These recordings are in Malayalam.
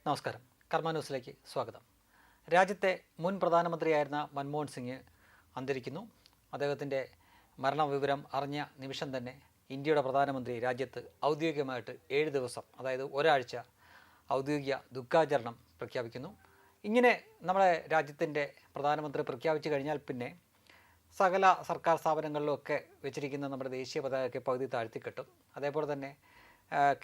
നമസ്കാരം. കർമ്മ ന്യൂസിലേക്ക് സ്വാഗതം. രാജ്യത്തെ മുൻ പ്രധാനമന്ത്രിയായിരുന്ന മൻമോഹൻ സിംഗ് അന്തരിക്കുന്നു. അദ്ദേഹത്തിൻ്റെ മരണവിവരം അറിഞ്ഞ നിമിഷം തന്നെ ഇന്ത്യയുടെ പ്രധാനമന്ത്രി രാജ്യത്ത് ഔദ്യോഗികമായിട്ട് 7 ദിവസം, അതായത് ഒരാഴ്ച ഔദ്യോഗിക ദുഃഖാചരണം പ്രഖ്യാപിക്കുന്നു. ഇങ്ങനെ നമ്മുടെ രാജ്യത്തിൻ്റെ പ്രധാനമന്ത്രി പ്രഖ്യാപിച്ചു കഴിഞ്ഞാൽ പിന്നെ സകല സർക്കാർ സ്ഥാപനങ്ങളിലൊക്കെ വെച്ചിരിക്കുന്ന നമ്മുടെ ദേശീയ പതാകയ്ക്ക് പകുതി താഴ്ത്തിക്കെട്ടും. അതേപോലെ തന്നെ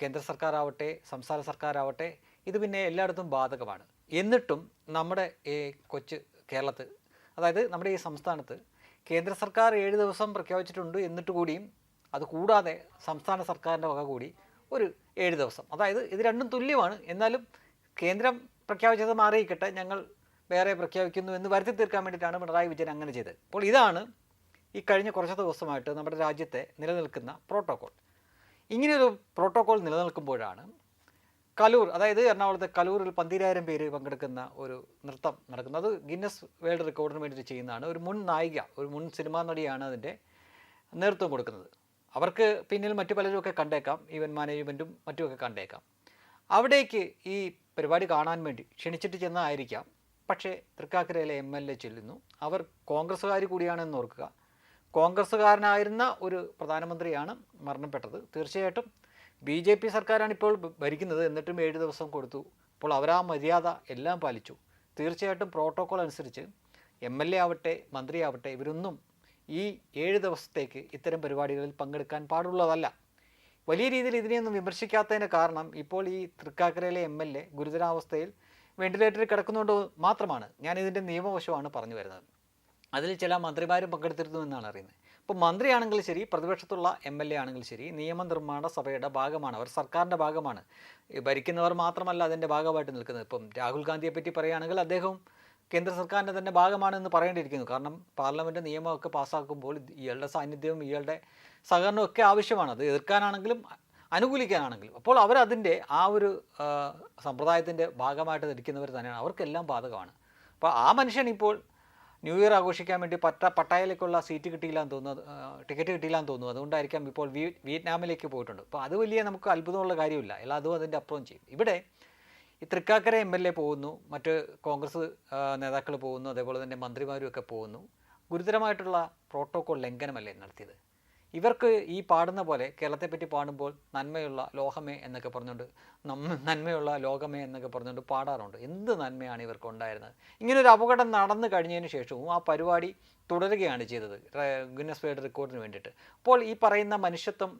കേന്ദ്ര സർക്കാരാവട്ടെ സംസ്ഥാന സർക്കാരാവട്ടെ ഇത് പിന്നെ എല്ലായിടത്തും ബാധകമാണ്. എന്നിട്ടും നമ്മുടെ ഈ കൊച്ചു കേരളത്തിൽ, അതായത് നമ്മുടെ ഈ സംസ്ഥാനത്ത് കേന്ദ്ര സർക്കാർ 7 ദിവസം പ്രഖ്യാപിച്ചിട്ടുണ്ട്. എന്നിട്ട് കൂടിയും അത് കൂടാതെ സംസ്ഥാന സർക്കാരിൻ്റെ വക കൂടി ഒരു 7 ദിവസം, അതായത് ഇത് രണ്ടും തുല്യമാണ്. എന്നാലും കേന്ദ്രം പ്രഖ്യാപിച്ചത് മാറിയിക്കട്ടെ, ഞങ്ങൾ വേറെ പ്രഖ്യാപിക്കുന്നു എന്ന് വരുത്തി തീർക്കാൻ വേണ്ടിയിട്ടാണ് പിണറായി വിജയൻ അങ്ങനെ ചെയ്തത്. അപ്പോൾ ഇതാണ് ഈ കഴിഞ്ഞ കുറച്ച് ദിവസമായിട്ട് നമ്മുടെ രാജ്യത്തെ നിലനിൽക്കുന്ന പ്രോട്ടോക്കോൾ. ഇങ്ങനെയൊരു പ്രോട്ടോക്കോൾ നിലനിൽക്കുമ്പോഴാണ് കലൂർ, അതായത് എറണാകുളത്തെ കലൂരിൽ 12,000 പേര് പങ്കെടുക്കുന്ന ഒരു നൃത്തം നടക്കുന്നത്. അത് ഗിന്നസ് വേൾഡ് റെക്കോർഡിന് വേണ്ടിയിട്ട് ചെയ്യുന്നതാണ്. ഒരു മുൻ നായിക, ഒരു മുൻ സിനിമാ നടിയാണ് അതിൻ്റെ നേതൃത്വം കൊടുക്കുന്നത്. അവർക്ക് പിന്നിൽ മറ്റു പലരുമൊക്കെ കണ്ടേക്കാം, ഈവൻറ്റ് മാനേജ്മെൻറ്റും മറ്റുമൊക്കെ കണ്ടേക്കാം. അവിടേക്ക് ഈ പരിപാടി കാണാൻ വേണ്ടി ക്ഷണിച്ചിട്ട് ചെന്നതായിരിക്കാം. പക്ഷേ തൃക്കാക്കരയിലെ MLA ചെല്ലുന്നു. അവർ കോൺഗ്രസ്സുകാർ കൂടിയാണെന്ന് ഓർക്കുക. കോൺഗ്രസ്സുകാരനായിരുന്ന ഒരു പ്രധാനമന്ത്രിയാണ് മരണപ്പെട്ടത്. തീർച്ചയായിട്ടും BJP സർക്കാരാണ് ഇപ്പോൾ ഭരിക്കുന്നത്. എന്നിട്ടും 7 ദിവസം കൊടുത്തു. അപ്പോൾ അവരാ മര്യാദ എല്ലാം പാലിച്ചു. തീർച്ചയായിട്ടും പ്രോട്ടോക്കോൾ അനുസരിച്ച് MLA ആവട്ടെ മന്ത്രിയാവട്ടെ ഇവരൊന്നും ഈ 7 ദിവസത്തേക്ക് ഇത്തരം പരിപാടികളിൽ പങ്കെടുക്കാൻ പാടുള്ളതല്ല. വലിയ രീതിയിൽ ഇതിനെയൊന്നും വിമർശിക്കാത്തതിന് കാരണം ഇപ്പോൾ ഈ തൃക്കാക്കരയിലെ MLA ഗുരുതരാവസ്ഥയിൽ വെന്റിലേറ്ററിൽ കിടക്കുന്നതുകൊണ്ട് മാത്രമാണ്. ഞാനിതിൻ്റെ നിയമവശമാണ് പറഞ്ഞു വരുന്നത്. അതിൽ ചില മന്ത്രിമാരും പങ്കെടുത്തിരുന്നു എന്നാണ് അറിയുന്നത്. ഇപ്പോൾ മന്ത്രിയാണെങ്കിൽ ശരി, പ്രതിപക്ഷത്തുള്ള MLA ആണെങ്കിൽ ശരി, നിയമനിർമ്മാണ സഭയുടെ ഭാഗമാണ് അവർ, സർക്കാരിൻ്റെ ഭാഗമാണ്. ഭരിക്കുന്നവർ മാത്രമല്ല അതിൻ്റെ ഭാഗമായിട്ട് നിൽക്കുന്നത്. ഇപ്പം രാഹുൽ ഗാന്ധിയെ പറ്റി പറയുകയാണെങ്കിൽ അദ്ദേഹവും കേന്ദ്ര സർക്കാരിൻ്റെ തന്നെ ഭാഗമാണെന്ന് പറയേണ്ടിയിരിക്കുന്നു. കാരണം പാർലമെൻറ്റ് നിയമമൊക്കെ പാസ്സാക്കുമ്പോൾ ഇയാളുടെ സാന്നിധ്യവും ഇയാളുടെ സഹകരണവും ഒക്കെ ആവശ്യമാണ്. അത് എതിർക്കാനാണെങ്കിലും അനുകൂലിക്കാനാണെങ്കിലും. അപ്പോൾ അവരതിൻ്റെ ആ ഒരു സമ്പ്രദായത്തിൻ്റെ ഭാഗമായിട്ട് ധരിക്കുന്നവർ തന്നെയാണ്. അവർക്കെല്ലാം ബാധകമാണ്. അപ്പോൾ ആ മനുഷ്യൻ ഇപ്പോൾ ന്യൂ ഇയർ ആഘോഷിക്കാൻ വേണ്ടി പട്ടായയിലേക്കുള്ള സീറ്റ് കിട്ടിയില്ലാന്ന് തോന്നുന്നു, ടിക്കറ്റ് കിട്ടിയില്ലാന്ന് തോന്നുന്നു. അതുകൊണ്ടായിരിക്കാം ഇപ്പോൾ വിയറ്റ്നാമിലേക്ക് പോയിട്ടുണ്ട്. അപ്പോൾ അത് വലിയ നമുക്ക് അത്ഭുതമുള്ള കാര്യമില്ല. എല്ലാ അതും അതിൻ്റെ അപ്പുറം ചെയ്യും. ഇവിടെ ഈ തൃക്കാക്കര MLA പോകുന്നു, മറ്റ് കോൺഗ്രസ് നേതാക്കൾ പോകുന്നു, അതേപോലെ തന്നെ മന്ത്രിമാരും ഒക്കെ പോകുന്നു. ഗുരുതരമായിട്ടുള്ള പ്രോട്ടോക്കോൾ ലംഘനമല്ലേ നടത്തിയത്? ഇവർക്ക് ഈ പാടുന്ന പോലെ കേരളത്തെപ്പറ്റി പാടുമ്പോൾ നന്മയുള്ള ലോകമേ എന്നൊക്കെ പറഞ്ഞുകൊണ്ട് നന്മയുള്ള ലോകമേ എന്നൊക്കെ പറഞ്ഞുകൊണ്ട് പാടാറുണ്ട്. എന്ത് നന്മയാണ് ഇവർക്ക് ഉണ്ടായിരുന്നത്? ഇങ്ങനൊരു അപകടം നടന്നു കഴിഞ്ഞതിന് ശേഷവും ആ പരിപാടി തുടരുകയാണ് ചെയ്തത് ഗിന്നസ് വേൾഡ് റെക്കോർഡിന് വേണ്ടിയിട്ട്. അപ്പോൾ ഈ പറയുന്ന മനുഷ്യത്വം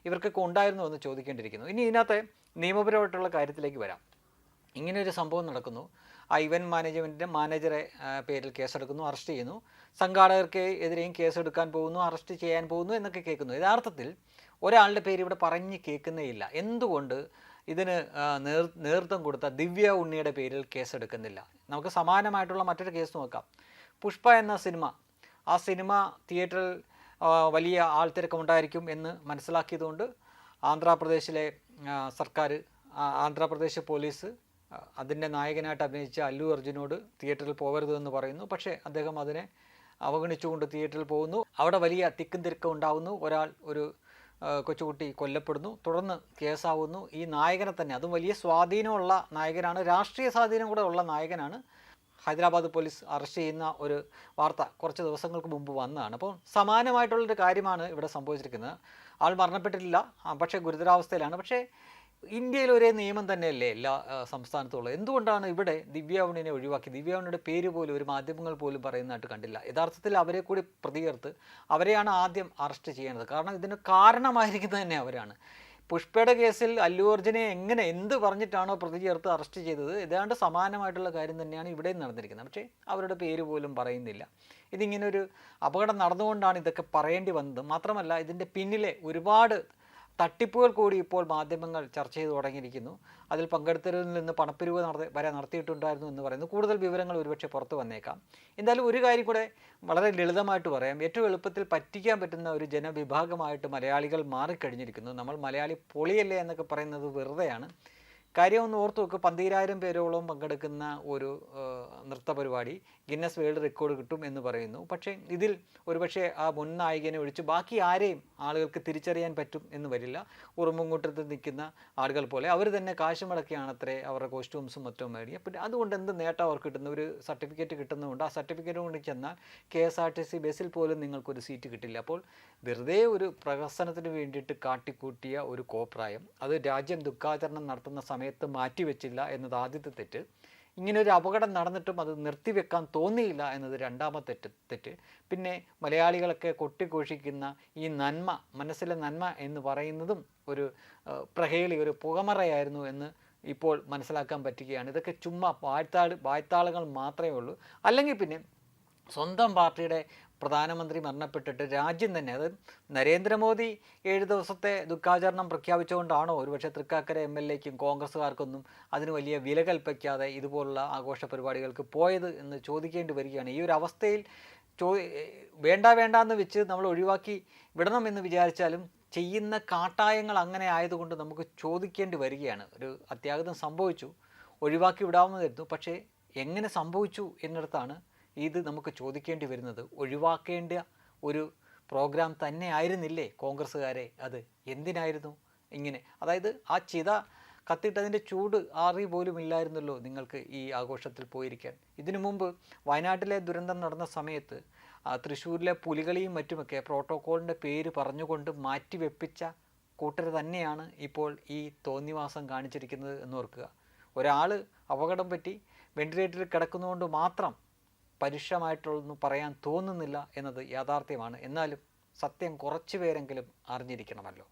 ഇവർക്കൊക്കെ ഉണ്ടായിരുന്നു എന്ന് ചോദിക്കേണ്ടിയിരിക്കുന്നു. ഇനി ഇതിനകത്തെ നിയമപരമായിട്ടുള്ള കാര്യത്തിലേക്ക് വരാം. ഇങ്ങനെയൊരു സംഭവം നടക്കുന്നു. ആ ഇവൻറ്റ് മാനേജ്മെൻറ്റിൻ്റെ മാനേജറെ പേരിൽ കേസെടുക്കുന്നു, അറസ്റ്റ് ചെയ്യുന്നു. സംഘാടകർക്ക് എതിരെയും കേസെടുക്കാൻ പോകുന്നു, അറസ്റ്റ് ചെയ്യാൻ പോകുന്നു എന്നൊക്കെ കേൾക്കുന്നു. യഥാർത്ഥത്തിൽ ഒരാളുടെ പേര് ഇവിടെ പറഞ്ഞ് കേൾക്കുന്നേയില്ല. എന്തുകൊണ്ട് ഇതിന് നേതൃത്വം കൊടുത്ത ദിവ്യ ഉണ്ണിയുടെ പേരിൽ കേസെടുക്കുന്നില്ല? നമുക്ക് സമാനമായിട്ടുള്ള മറ്റൊരു കേസ് നോക്കാം. പുഷ്പ എന്ന സിനിമ, ആ സിനിമ തിയേറ്ററിൽ വലിയ ആൾത്തിരക്കമുണ്ടായിരിക്കും എന്ന് മനസ്സിലാക്കിയതുകൊണ്ട് ആന്ധ്രാപ്രദേശിലെ സർക്കാർ, ആന്ധ്രാപ്രദേശ് പോലീസ് അതിൻ്റെ നായകനായിട്ട് അഭിനയിച്ച അല്ലു അർജുനോട് തിയേറ്ററിൽ പോകരുതെന്ന് പറയുന്നു. പക്ഷേ അദ്ദേഹം അതിനെ അവഗണിച്ചുകൊണ്ട് തിയേറ്ററിൽ പോകുന്നു. അവിടെ വലിയ തിക്കും തിരക്കും ഉണ്ടാകുന്നു. ഒരു കൊച്ചുകുട്ടി കൊല്ലപ്പെടുന്നു. തുടർന്ന് കേസാവുന്നു. ഈ നായകനെ തന്നെ, അതും വലിയ സ്വാധീനമുള്ള നായകനാണ്, രാഷ്ട്രീയ സ്വാധീനം കൂടെ ഉള്ള നായകനാണ്, ഹൈദരാബാദ് പോലീസ് അറസ്റ്റ് ചെയ്യുന്ന ഒരു വാർത്ത കുറച്ച് ദിവസങ്ങൾക്ക് മുമ്പ് വന്നതാണ്. അപ്പോൾ സമാനമായിട്ടുള്ളൊരു കാര്യമാണ് ഇവിടെ സംഭവിച്ചിരിക്കുന്നത്. ആൾ മരണപ്പെട്ടിട്ടില്ല, പക്ഷേ ഗുരുതരാവസ്ഥയിലാണ്. പക്ഷേ ഇന്ത്യയിൽ ഒരേ നിയമം തന്നെയല്ലേ എല്ലാ സംസ്ഥാനത്തുള്ളത്? എന്തുകൊണ്ടാണ് ഇവിടെ ദിവ്യ ഉണ്ണിനെ ഒഴിവാക്കി? ദിവ്യ ഉണ്ണിയുടെ പേര് പോലും ഒരു മാധ്യമങ്ങൾ പോലും പറയുന്നതായിട്ട് കണ്ടില്ല. യഥാർത്ഥത്തിൽ അവരെ കൂടി പ്രതി ചേർത്ത് അവരെയാണ് ആദ്യം അറസ്റ്റ് ചെയ്യേണ്ടത്. കാരണം ഇതിന് കാരണമായിരിക്കുന്നത് തന്നെ അവരാണ്. പുഷ്പയുടെ കേസിൽ അല്ലു അർജുനെ എന്ത് പറഞ്ഞിട്ടാണോ പ്രതി ചേർത്ത് അറസ്റ്റ് ചെയ്തത്, ഏതാണ്ട് സമാനമായിട്ടുള്ള കാര്യം തന്നെയാണ് ഇവിടെയും നടന്നിരിക്കുന്നത്. പക്ഷേ അവരുടെ പേര് പോലും പറയുന്നില്ല. ഇതിങ്ങനൊരു അപകടം നടന്നുകൊണ്ടാണ് ഇതൊക്കെ പറയേണ്ടി വന്നത്. മാത്രമല്ല ഇതിൻ്റെ പിന്നിലെ ഒരുപാട് തട്ടിപ്പുകൾ കൂടി ഇപ്പോൾ മാധ്യമങ്ങൾ ചർച്ച ചെയ്ത് തുടങ്ങിയിരിക്കുന്നു. അതിൽ പങ്കെടുത്തവരിൽ നിന്ന് പണപ്പിരിവ് വരെ നടത്തിയിട്ടുണ്ടായിരുന്നു എന്ന് പറയുന്നു. കൂടുതൽ വിവരങ്ങൾ ഒരുപക്ഷെ പുറത്ത് വന്നേക്കാം. എന്തായാലും ഒരു കാര്യം കൂടെ വളരെ ലളിതമായിട്ട് പറയാം. ഏറ്റവും എളുപ്പത്തിൽ പറ്റിക്കാൻ പറ്റുന്ന ഒരു ജനവിഭാഗമായിട്ട് മലയാളികൾ മാറിക്കഴിഞ്ഞിരിക്കുന്നു. നമ്മൾ മലയാളി പൊളിയല്ലേ എന്നൊക്കെ പറയുന്നത് വെറുതെയാണ്. കാര്യം ഒന്ന് ഓർത്ത് നോക്ക്, 12,000 പേരോളം പങ്കെടുക്കുന്ന ഒരു നൃത്ത പരിപാടി ഗിന്നസ് വേൾഡ് റെക്കോർഡ് കിട്ടും എന്ന് പറയുന്നു. പക്ഷേ ഇതിൽ ഒരുപക്ഷെ ആ മുൻ നായകനെ ഒഴിച്ച് ബാക്കി ആരെയും ആളുകൾക്ക് തിരിച്ചറിയാൻ പറ്റും എന്ന് വരില്ല. ഉറുമ്പുംകൂട്ടത്തിൽ നിൽക്കുന്ന ആളുകൾ പോലെ അവർ തന്നെ കാശ് മുടക്കിയാണത്രേ അവരുടെ കോസ്റ്റ്യൂംസും മറ്റും മേടിക്കുക. പിന്നെ അതുകൊണ്ട് എന്ത് നേട്ടം അവർക്ക് കിട്ടുന്ന, ഒരു സർട്ടിഫിക്കറ്റ് കിട്ടുന്നതുകൊണ്ട് ആ സർട്ടിഫിക്കറ്റ് കൊണ്ട് ചെന്നാൽ KSRTC ബസ്സിൽ പോലും നിങ്ങൾക്കൊരു സീറ്റ് കിട്ടില്ല. അപ്പോൾ വെറുതെ ഒരു പ്രഹസനത്തിന് വേണ്ടിയിട്ട് കാട്ടിക്കൂട്ടിയ ഒരു കോപ്രായം, അത് രാജ്യം ദുഃഖാചരണം നടത്തുന്ന സമയത്ത് മാറ്റിവെച്ചില്ല എന്നത് ആദ്യത്തെ തെറ്റ്. ഇങ്ങനൊരു അപകടം നടന്നിട്ടും അത് നിർത്തിവെക്കാൻ തോന്നിയില്ല എന്നത് രണ്ടാമത്തെ തെറ്റ്. പിന്നെ മലയാളികളൊക്കെ കൊട്ടിഘോഷിക്കുന്ന ഈ നന്മ, മനസ്സിലെ നന്മ എന്ന് പറയുന്നതും ഒരു പ്രഹേളി, ഒരു പുകമറയായിരുന്നു എന്ന് ഇപ്പോൾ മനസ്സിലാക്കാൻ പറ്റുകയാണ്. ഇതൊക്കെ ചുമ്മാ വായ്ത്താളുകൾ മാത്രമേ ഉള്ളൂ. അല്ലെങ്കിൽ പിന്നെ സ്വന്തം പാർട്ടിയുടെ പ്രധാനമന്ത്രി മരണപ്പെട്ടിട്ട് രാജ്യം തന്നെ, അത് നരേന്ദ്രമോദി 7 ദിവസത്തെ ദുഃഖാചരണം പ്രഖ്യാപിച്ചുകൊണ്ടാണോ ഒരുപക്ഷെ തൃക്കാക്കര MLAക്കും കോൺഗ്രസ്സുകാർക്കൊന്നും അതിന് വലിയ വില കൽപ്പിക്കാതെ ഇതുപോലുള്ള ആഘോഷ പരിപാടികൾക്ക് പോയത് എന്ന് ചോദിക്കേണ്ടി വരികയാണ്. ഈ ഒരു അവസ്ഥയിൽ വേണ്ടാന്ന് വെച്ച് നമ്മൾ ഒഴിവാക്കി വിടണമെന്ന് വിചാരിച്ചാലും ചെയ്യുന്ന കാട്ടായങ്ങൾ അങ്ങനെ ആയതുകൊണ്ട് നമുക്ക് ചോദിക്കേണ്ടി വരികയാണ്. ഒരു അത്യാഹിതം സംഭവിച്ചു, ഒഴിവാക്കി വിടാവുന്നതായിരുന്നു. പക്ഷേ എങ്ങനെ സംഭവിച്ചു എന്നിടത്താണ് ഇത് നമുക്ക് ചോദിക്കേണ്ടി വരുന്നത്. ഒഴിവാക്കേണ്ട ഒരു പ്രോഗ്രാം തന്നെ ആയിരുന്നില്ലേ കോൺഗ്രസ്സുകാരെ? അത് എന്തിനായിരുന്നു ഇങ്ങനെ? അതായത് ആ ചിത കത്തിയിട്ടതിൻ്റെ ചൂട് ആറി പോലും ഇല്ലായിരുന്നല്ലോ നിങ്ങൾക്ക് ഈ ആഘോഷത്തിൽ പോയിരിക്കാൻ. ഇതിനു മുമ്പ് വയനാട്ടിലെ ദുരന്തം നടന്ന സമയത്ത് തൃശ്ശൂരിലെ പുലികളിയും മറ്റുമൊക്കെ പ്രോട്ടോക്കോളിൻ്റെ പേര് പറഞ്ഞുകൊണ്ട് മാറ്റിവെപ്പിച്ച കൂട്ടർ തന്നെയാണ് ഇപ്പോൾ ഈ തോന്നിവാസം കാണിച്ചിരിക്കുന്നത് എന്നോർക്കുക. ഒരാൾ അപകടം പറ്റി വെന്റിലേറ്ററിൽ കിടക്കുന്നതുകൊണ്ട് മാത്രം പരുഷമായിട്ടുള്ളൊന്നും പറയാൻ തോന്നുന്നില്ല എന്നത് യാഥാർത്ഥ്യമാണ്. എന്നാലും സത്യം കുറച്ചു പേരെങ്കിലും അറിഞ്ഞിരിക്കണമല്ലോ.